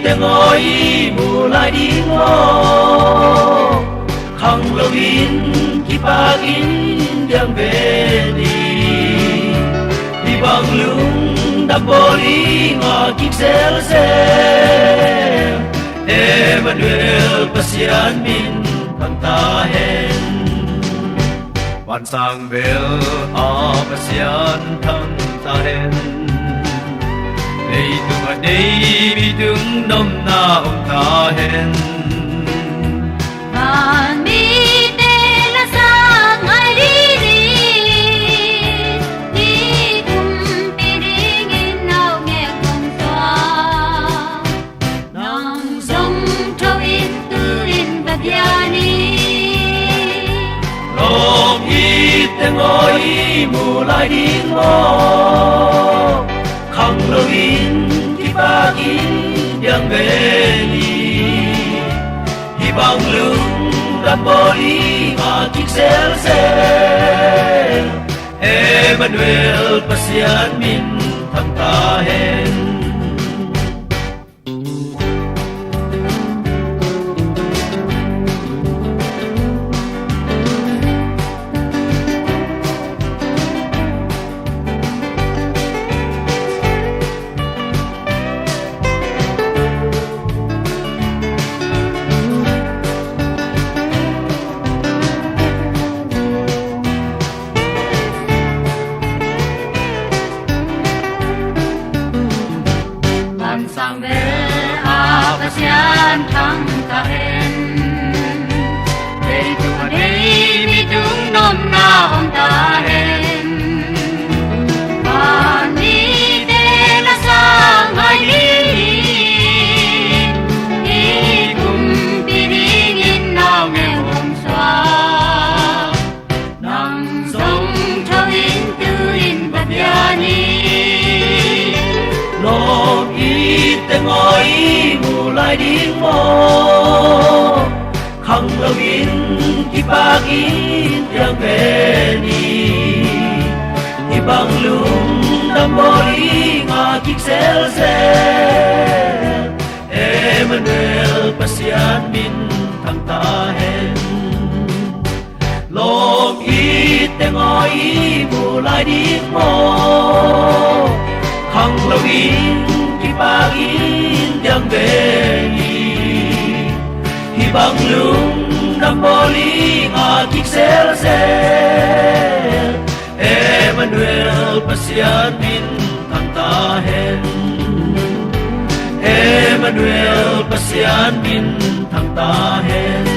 tiếng ôi mù lại đi ngô không lâu in khi ba in đang về đi bằng lung đắp boli ngõ kik sel sel Emmanuel pasian min kanta hen Wan sang bel a pasian thang ta hen Đây tung ở đây bi tung nom na ông ta hen Ngàn mi tên là sang ai đi tung pi đi nghìn nào nghe không xóa nang sông trâu in tư in bạc yani Long ít tiếng ôi mù lại đi ngô không lâu in khi ba in đang về đi bằng lưng đắp boli ngõ kik sel sel Emmanuel pasian min thang ta hen sang về a pasian thang ta hen đây tu đây mi tung nom na ông ta hen và ni tên là sang ai đi cùng pi đi nghìn nào nghe hồng xoa nang sông trâu in tư in bạc yani Long ít tiếng ôi mù lại đi ngô không lâu in khi ba in đang về đi bằng lung đắp boli ngõ kik sel sel Emmanuel pasian min thang ta hen Long ít tiếng ôi mù lại đi ngô không lâu in khi ba in đang về đi bằng lung đắp boli ngõ kik sel sel Emmanuel pasian min thang ta hen Emmanuel pasian min thang ta hen